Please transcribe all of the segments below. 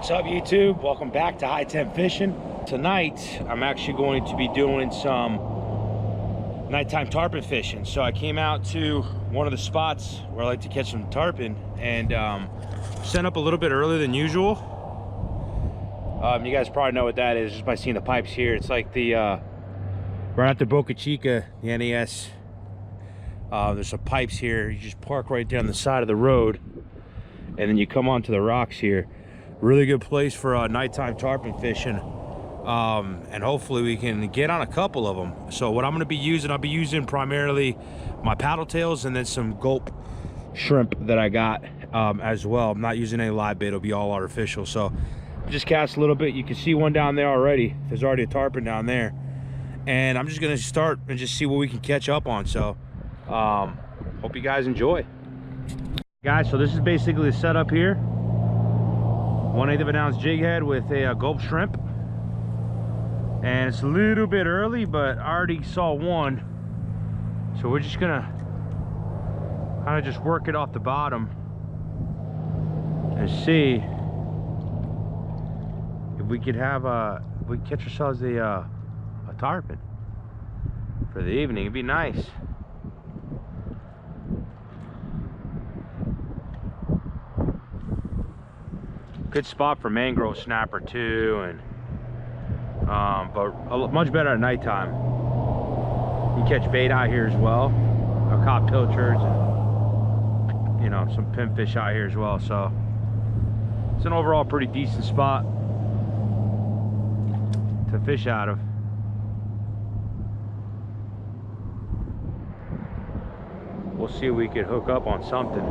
What's up, YouTube? Welcome back to High Temp Fishing. Tonight, I'm actually going to be doing some nighttime tarpon fishing. So I came out to one of the spots where I like to catch some tarpon and sent up a little bit earlier than usual. You guys probably know what that is just by seeing the pipes here. It's like the right after Boca Chica, the NES. There's some pipes here. You just park right down the side of the road, and then you come onto the rocks here. Really good place for nighttime tarpon fishing, and hopefully we can get on a couple of them. So what I'm going to be using, I'll be using primarily my paddle tails and then some gulp shrimp that I got as well. I'm not using any live bait. It'll be all artificial. So just cast a little bit. You can see one down there already. There's already a tarpon down there, and I'm just going to start and just see what we can catch up on. So hope you guys enjoy. Guys, so this is basically the setup here. 1/8 of an ounce jig head with a gulp shrimp, and it's a little bit early, but I already saw one, so we're just gonna kind of just work it off the bottom and see if we could have if we catch ourselves a tarpon for the evening. It'd be nice. Good spot for mangrove snapper too, and but much better at nighttime. You can catch bait out here as well. I caught pilchards and, you know, some pinfish out here as well. So it's an overall pretty decent spot to fish out of. We'll see if we can hook up on something.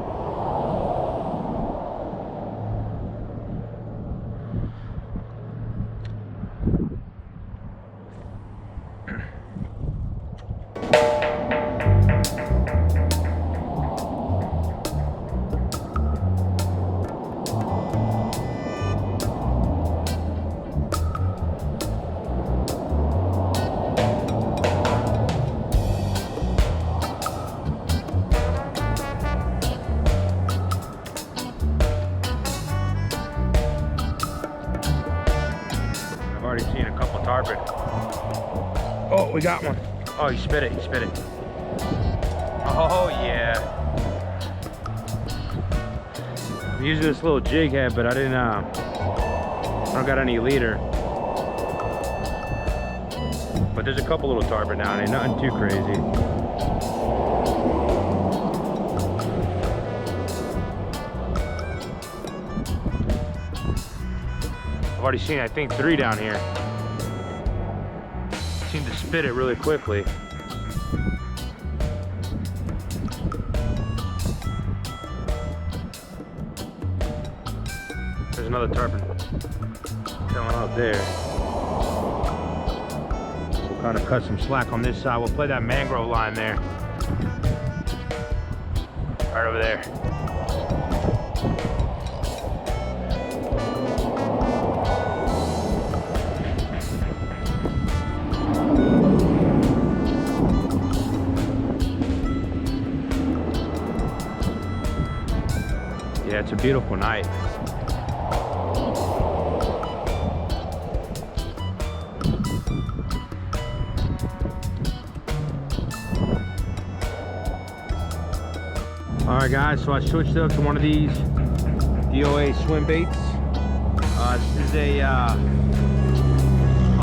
Already seen a couple tarpon. Oh, we got one. Oh, you spit it, you spit it. Oh yeah. I'm using this little jig head, but I don't got any leader. But there's a couple little tarpon down there, nothing too crazy. I've already seen, I think, 3 down here. Seem to spit it really quickly. There's another tarpon coming out there. We'll kind of cut some slack on this side. We'll play that mangrove line there. Right over there. Yeah, it's a beautiful night. All right, guys, so I switched up to one of these DOA swim baits. This is a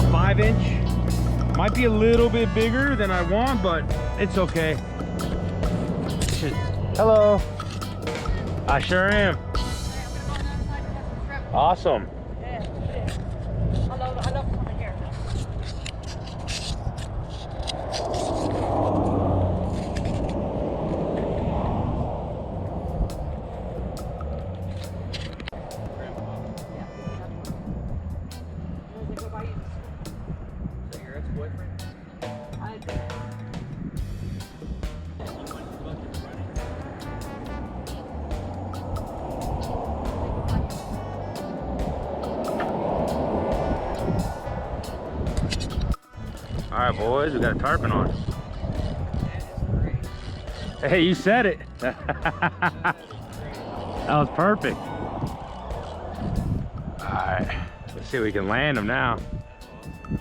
5-inch. Might be a little bit bigger than I want, but it's okay. Hello. I sure am. Awesome. I love coming here. Is that your ex-boyfriend? I do. All right, boys, we got a tarpon on. Hey, you said it. That was perfect. right, let's see if we can land him now.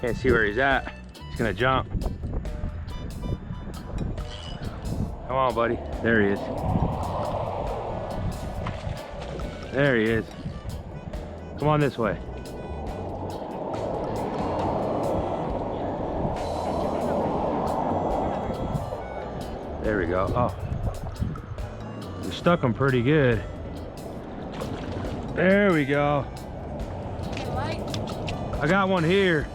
Can't see where he's at. He's gonna jump. Come on, buddy. There he is. There he is. Come on this way. There we go. Oh, we stuck him pretty good. There we go. I got one here.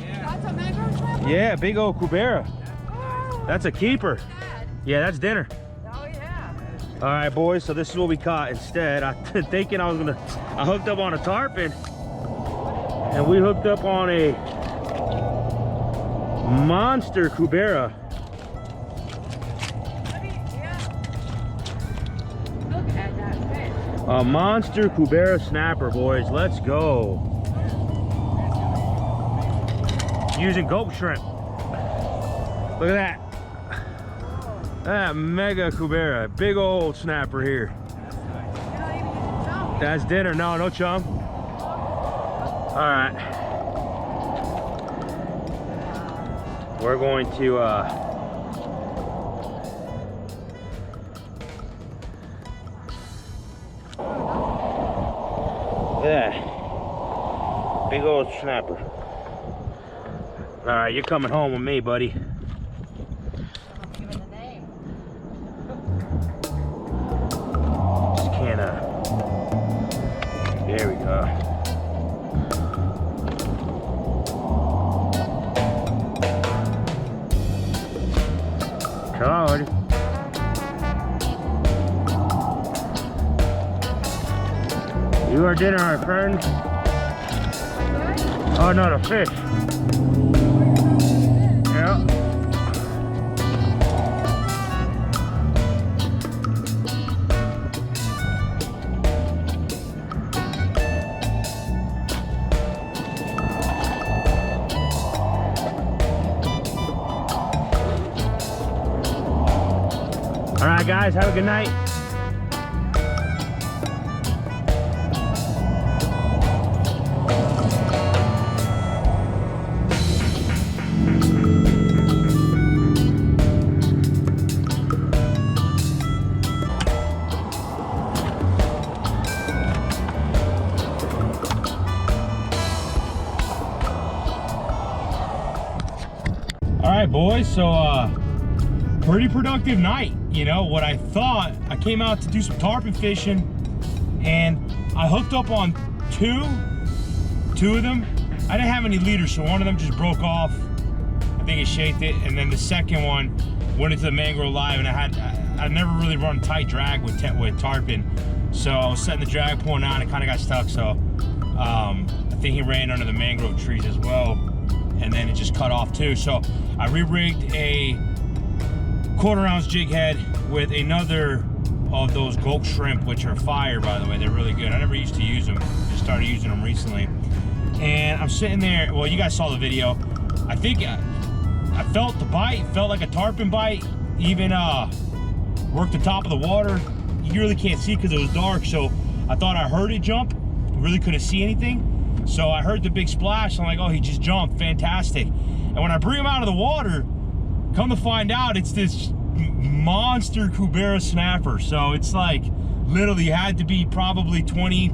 That's a mangrove snapper? Yeah, big old Cubera. Oh, That's a keeper. Dad. Yeah, that's dinner. Oh, yeah. All right, boys, so this is what we caught instead. I thinking I hooked up on a tarpon, and we hooked up on a monster Cubera. Look at that fish. A monster Cubera snapper, boys. Let's go. Using gulp shrimp. Look at that. That mega Cubera. Big old snapper here. You're not even using chum. That's dinner. No, no chum. All right. We're going to yeah, big old snapper. All right, you're coming home with me, buddy. Give it the name. Just can't there we go. Come on, buddy. You are dinner, my friend. Oh no, the fish. Yeah. All right, guys, have a good night. All right, boys, so pretty productive night. You know what I thought, I came out to do some tarpon fishing and I hooked up on two of them. I didn't have any leaders, so one of them just broke off. I think it shaked it, and then the second one went into the mangrove live, and I never really run tight drag with tarpon, so I was setting the drag point on, it kind of got stuck, so I think he ran under the mangrove trees as well, and then it just cut off too. So I re-rigged a 1/4 ounce jig head with another of those gulp shrimp, which are fire, by the way. They're really good. I never used to use them, just started using them recently. And I'm sitting there, well, you guys saw the video. I think I felt the bite, felt like a tarpon bite, even worked the top of the water. You really can't see because it was dark, so I thought I heard it jump, really couldn't see anything. So I heard the big splash, I'm like, oh, he just jumped, fantastic. And when I bring him out of the water, come to find out, it's this monster Cubera snapper. So it's like, literally had to be probably 23,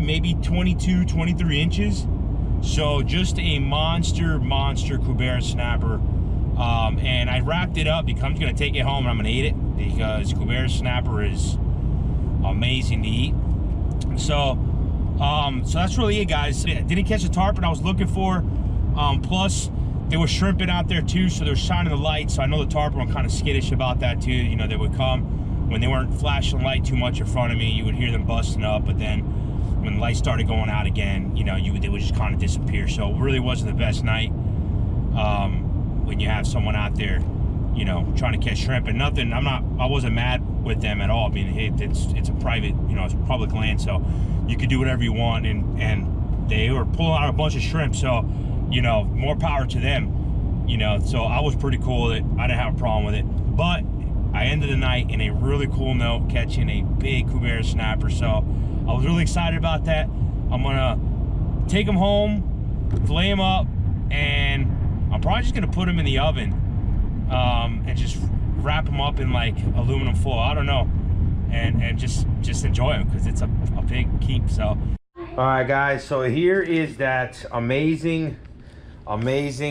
maybe 22, 23 inches. So just a monster Cubera snapper. And I wrapped it up because I'm gonna take it home and I'm gonna eat it, because Cubera snapper is amazing to eat. So so that's really it, guys. I didn't catch a tarpon I was looking for. Plus there was shrimping out there too, so they were shining the light, so I know the tarpon were kind of skittish about that too. You know, they would come when they weren't flashing light too much in front of me, you would hear them busting up, but then when the light started going out again, you know, they would just kind of disappear. So it really wasn't the best night when you have someone out there, you know, trying to catch shrimp. And nothing, I wasn't mad with them at all. I mean, it's a private, you know, it's public land, so you could do whatever you want, and they were pulling out a bunch of shrimp, so, you know, more power to them, you know. So I was pretty cool with it. I didn't have a problem with it. But I ended the night in a really cool note, catching a big Cubera snapper. So I was really excited about that. I'm gonna take him home, fillet him up, and I'm probably just gonna put him in the oven and just wrap him up in like aluminum foil. I don't know, and just enjoy him because it's a big keep. So, all right, guys. So here is that amazing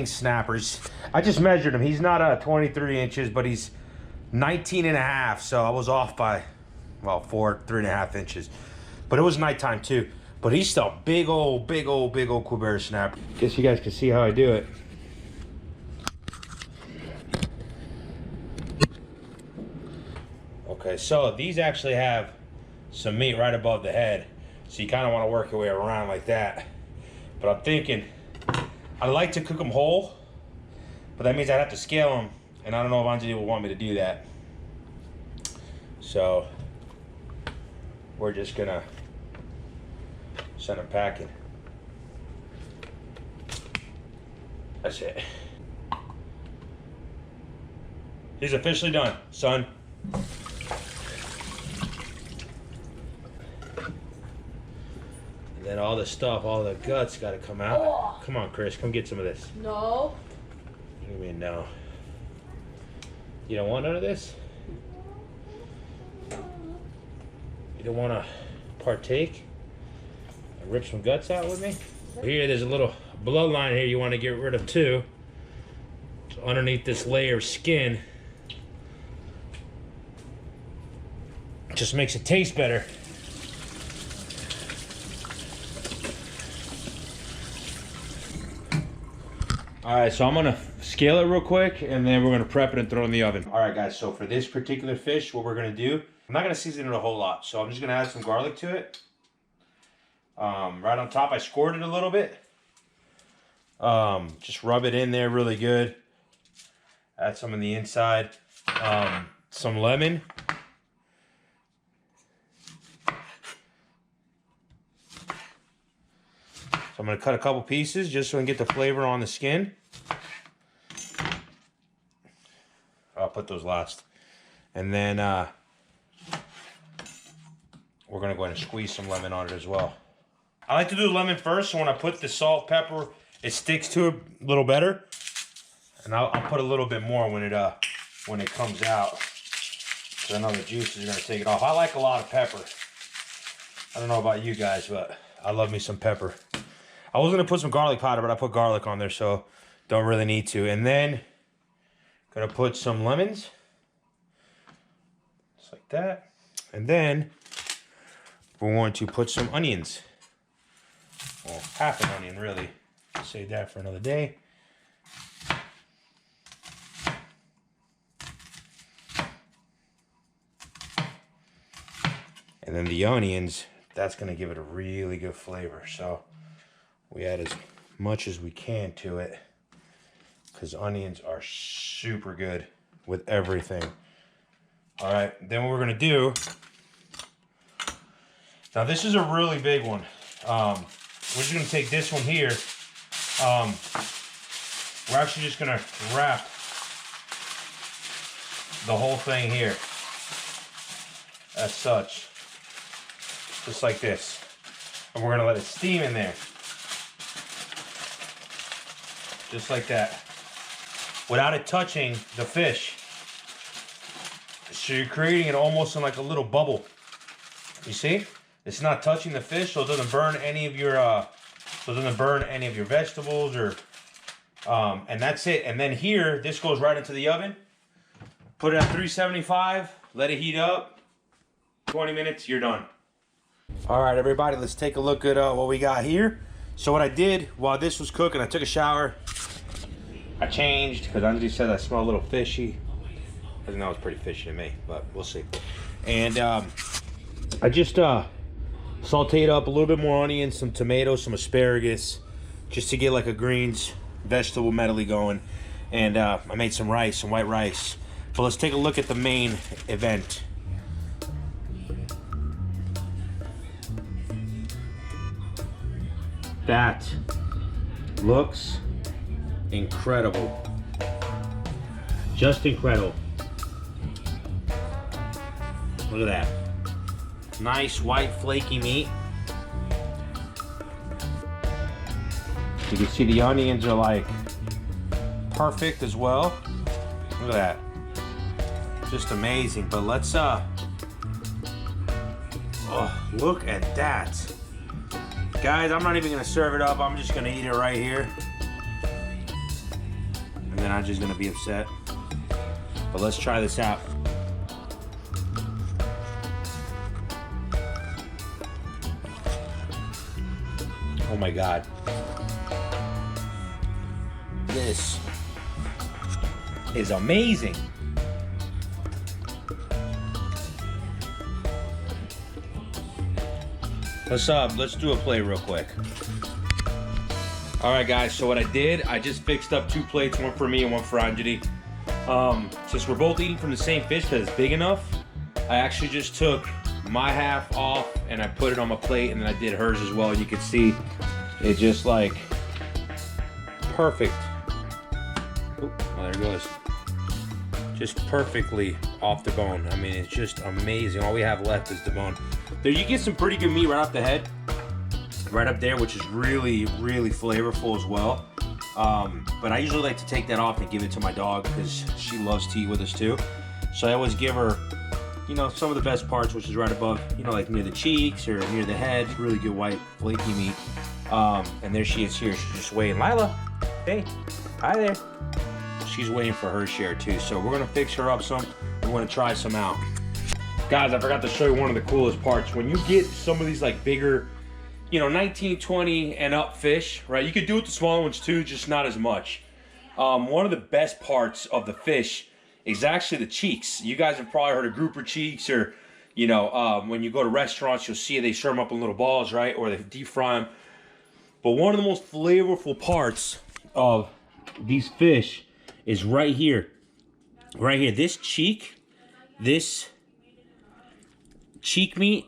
snappers. I just measured him. He's not 23 inches, but he's 19 and a half. So I was off by, well, 3.5 inches. But it was nighttime too. But he's still big old Cubera snapper. Guess you guys can see how I do it. Okay, so these actually have some meat right above the head. So you kind of want to work your way around like that. But I'm thinking, I like to cook them whole, but that means I'd have to scale them. And I don't know if Anjali will want me to do that. So we're just gonna send them packing. That's it. He's officially done, son. And then all the stuff, all the guts gotta come out. Oh. Come on, Chris, come get some of this. No. What do you mean, no? You don't want none of this? You don't want to partake and rip some guts out with me? Here, there's a little bloodline here you want to get rid of too. So underneath this layer of skin, just makes it taste better. All right, so I'm gonna scale it real quick and then we're gonna prep it and throw it in the oven. All right, guys, so for this particular fish, what we're gonna do, I'm not gonna season it a whole lot, so I'm just gonna add some garlic to it. Right on top, I scored it a little bit. Just rub it in there really good. Add some on the inside. Some lemon. So I'm gonna cut a couple pieces just so I can get the flavor on the skin. I'll put those last. And then we're gonna go ahead and squeeze some lemon on it as well. I like to do the lemon first, so when I put the salt, pepper, it sticks to it a little better. And I'll put a little bit more when it comes out. So I know the juices are gonna take it off. I like a lot of pepper. I don't know about you guys, but I love me some pepper. I was gonna put some garlic powder, but I put garlic on there, so don't really need to. And then gonna put some lemons, just like that. And then we're going to put some onions. Well, half an onion, really. Save that for another day. And then the onions, that's gonna give it a really good flavor. So we add as much as we can to it because onions are super good with everything. All right, then what we're gonna do, now this is a really big one. We're just gonna take this one here. We're actually just gonna wrap the whole thing here as such, just like this. And we're gonna let it steam in there. Just like that. Without it touching the fish. So you're creating it almost in like a little bubble. You see? It's not touching the fish, so it doesn't burn any of your vegetables or and that's it. And then here, this goes right into the oven. Put it at 375, let it heat up. 20 minutes, you're done. All right, everybody, let's take a look at what we got here. So what I did while this was cooking, I took a shower. I changed because Anjali said I smell a little fishy. I think that was pretty fishy to me, but we'll see. And I just sauteed up a little bit more onions, some tomatoes, some asparagus, just to get like a greens vegetable medley going. And I made some rice, some white rice. But let's take a look at the main event. That looks incredible. Just incredible. Look at that. Nice white flaky meat. You can see the onions are like perfect as well. Look at that. Just amazing. But let's oh, look at that. Guys, I'm not even gonna serve it up. I'm just gonna eat it right here. And then I'm just gonna be upset. But let's try this out. Oh my God. This is amazing. Let's do a play real quick. All right, guys, so what I did, I just fixed up 2 plates, one for me and one for Anjali. Since we're both eating from the same fish because it's big enough, I actually just took my half off and I put it on my plate, and then I did hers as well. You can see it just like perfect. Oh, there it goes. Just perfectly off the bone. I mean, it's just amazing. All we have left is the bone. There, you get some pretty good meat right off the head, right up there, which is really, really flavorful as well. But I usually like to take that off and give it to my dog because she loves to eat with us too. So I always give her, you know, some of the best parts, which is right above, you know, like near the cheeks or near the head. Really good white flaky meat. And there she is here. She's just waiting. Lila, hey, hi there. She's waiting for her share too. So we're gonna fix her up some. We're gonna try some out. Guys, I forgot to show you one of the coolest parts. When you get some of these like bigger, you know, 19, 20 and up fish, right? You could do it with the smaller ones too, just not as much. One of the best parts of the fish is actually the cheeks. You guys have probably heard of grouper cheeks, or, you know, when you go to restaurants, you'll see they serve them up in little balls, right? Or they deep fry them. But one of the most flavorful parts of these fish is right here. Right here. This cheek meat,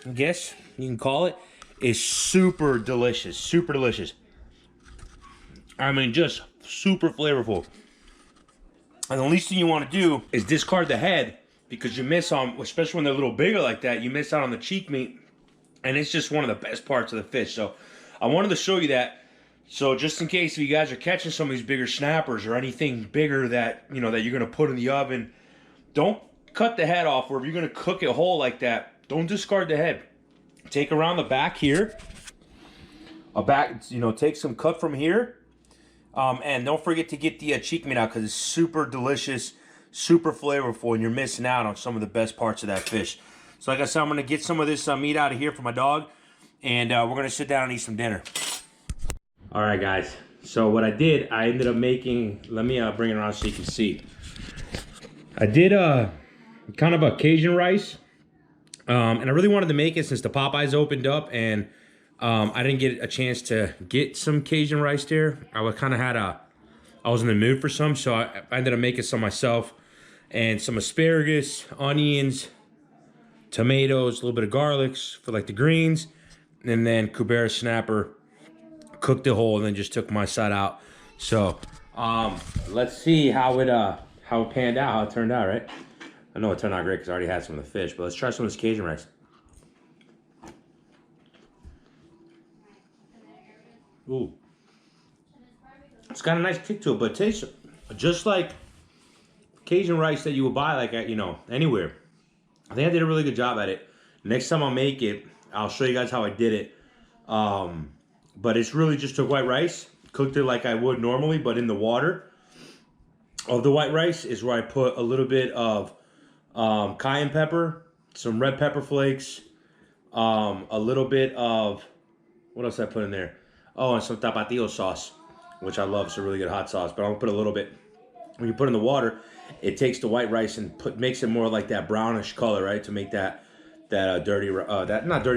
I guess you can call it, is super delicious. Super delicious. I mean, just super flavorful. And the least thing you want to do is discard the head, because you miss on, especially when they're a little bigger like that, you miss out on the cheek meat. And it's just one of the best parts of the fish. So I wanted to show you that. So just in case if you guys are catching some of these bigger snappers or anything bigger that, you know, that you're going to put in the oven, don't cut the head off. Or if you're going to cook it whole like that, don't discard the head. Take around the back here. Take some cut from here. And don't forget to get the cheek meat out, because it's super delicious, super flavorful, and you're missing out on some of the best parts of that fish. So like I said, I'm going to get some of this meat out of here for my dog, and we're going to sit down and eat some dinner. All right, guys. So what I did, I ended up making, let me bring it around so you can see. I did kind of a Cajun rice, and I really wanted to make it since the Popeyes opened up, and I didn't get a chance to get some Cajun rice there. I was in the mood for some, so I ended up making some myself, and some asparagus, onions, tomatoes, a little bit of garlic for like the greens, and then Cubera Snapper. Cooked it whole and then just took my side out. So let's see how it panned out, how it turned out, right? I know it turned out great because I already had some of the fish, but let's try some of this Cajun rice. Ooh. It's got a nice kick to it, but it tastes just like Cajun rice that you would buy like at, you know, anywhere. I think I did a really good job at it. Next time I'll make it, I'll show you guys how I did it. But it's really just took white rice, cooked it like I would normally, but in the water of the white rice is where I put a little bit of cayenne pepper, some red pepper flakes, a little bit of, what else did I put in there? Oh, and some tapatio sauce, which I love. It's a really good hot sauce, but I'll put a little bit. When you put it in the water, it takes the white rice and makes it more like that brownish color, right? To make that not dirty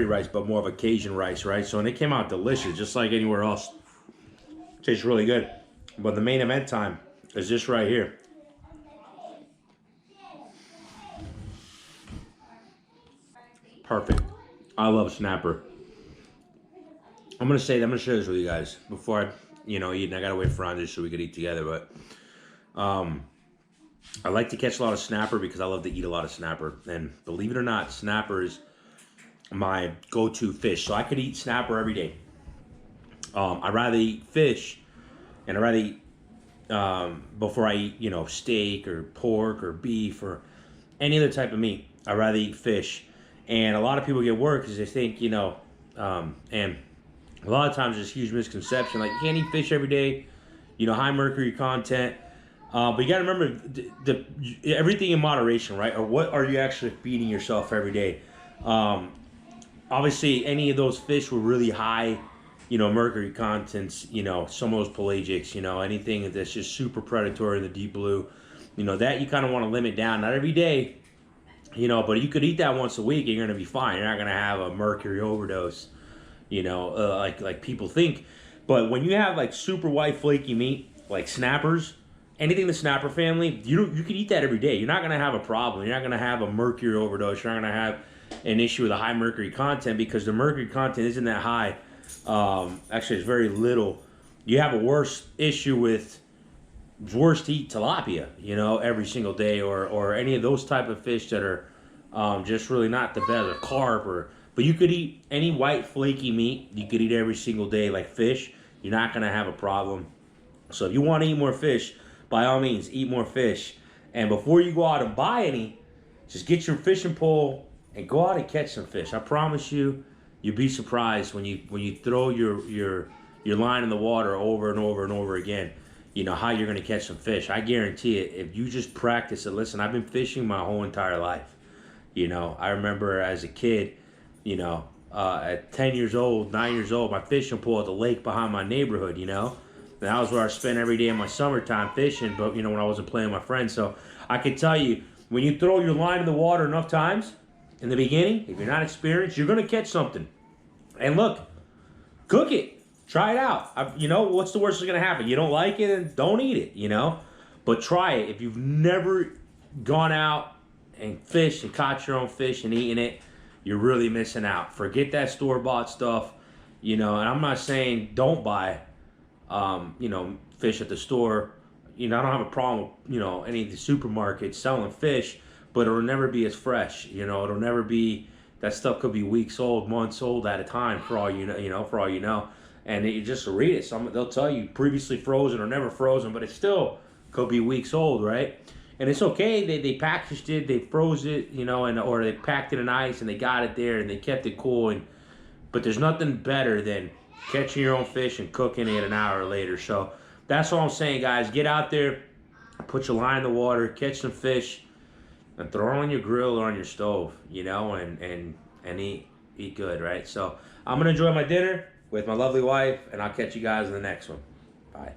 rice, but more of a Cajun rice, right? So, and it came out delicious, just like anywhere else. Tastes really good. But the main event time is this right here. Perfect. I love snapper. I'm gonna share this with you guys before I, eat. And I gotta wait for Andre so we could eat together. But I like to catch a lot of snapper because I love to eat a lot of snapper. And believe it or not, snapper is my go-to fish. So I could eat snapper every day. I'd rather eat fish, and I'd rather eat before I eat, you know, steak or pork or beef or any other type of meat. I'd rather eat fish. And a lot of people get worried because they think, you know, and a lot of times there's a huge misconception, like you can't eat fish every day, you know, high mercury content. But you got to remember everything in moderation, right? Or what are you actually feeding yourself every day? Obviously, any of those fish were really high, you know, mercury contents, you know, some of those pelagics, you know, anything that's just super predatory in the deep blue, you know, that you kind of want to limit down. Not every day, you know, but you could eat that once a week and you're going to be fine. You're not going to have a mercury overdose, you know, like people think. But when you have like super white flaky meat, like snappers, anything the snapper family, you can eat that every day. You're not going to have a problem. You're not going to have a mercury overdose. You're not going to have an issue with a high mercury content because the mercury content isn't that high. Actually, it's very little. You have a worse issue with, it's worse to eat tilapia, you know, every single day, or any of those type of fish that are just really not the best, or carp, but you could eat any white flaky meat. You could eat every single day like fish. You're not going to have a problem. So if you want to eat more fish, by all means, eat more fish. And before you go out and buy any, just get your fishing pole and go out and catch some fish. I promise you, you'll be surprised when you throw your line in the water over and over and over again, you know, how you're going to catch some fish. I guarantee it, if you just practice it. Listen, I've been fishing my whole entire life. You know, I remember as a kid, you know, at 10 years old, 9 years old, my fishing pole at the lake behind my neighborhood, you know. And that was where I spent every day in my summertime fishing, but, you know, when I wasn't playing with my friends. So I can tell you, when you throw your line in the water enough times in the beginning, if you're not experienced, you're going to catch something. And look, cook it. Try it out. You know, what's the worst that's going to happen? You don't like it, and don't eat it, you know. But try it. If you've never gone out and fished and caught your own fish and eaten it, you're really missing out. Forget that store-bought stuff, you know. And I'm not saying don't buy, you know, fish at the store. You know, I don't have a problem with, you know, any of the supermarkets selling fish, but it'll never be as fresh. You know, it'll never be, that stuff could be weeks old, months old at a time for all you know, for all you know. And you just read it. They'll tell you previously frozen or never frozen, but it still could be weeks old, right? And it's okay. They packaged it, they froze it, you know, or they packed it in ice and they got it there and they kept it cool. But there's nothing better than catching your own fish and cooking it an hour later. So that's all I'm saying, guys. Get out there, put your line in the water, catch some fish, and throw it on your grill or on your stove, you know, and eat good, right? So I'm gonna enjoy my dinner with my lovely wife, and I'll catch you guys in the next one. Bye.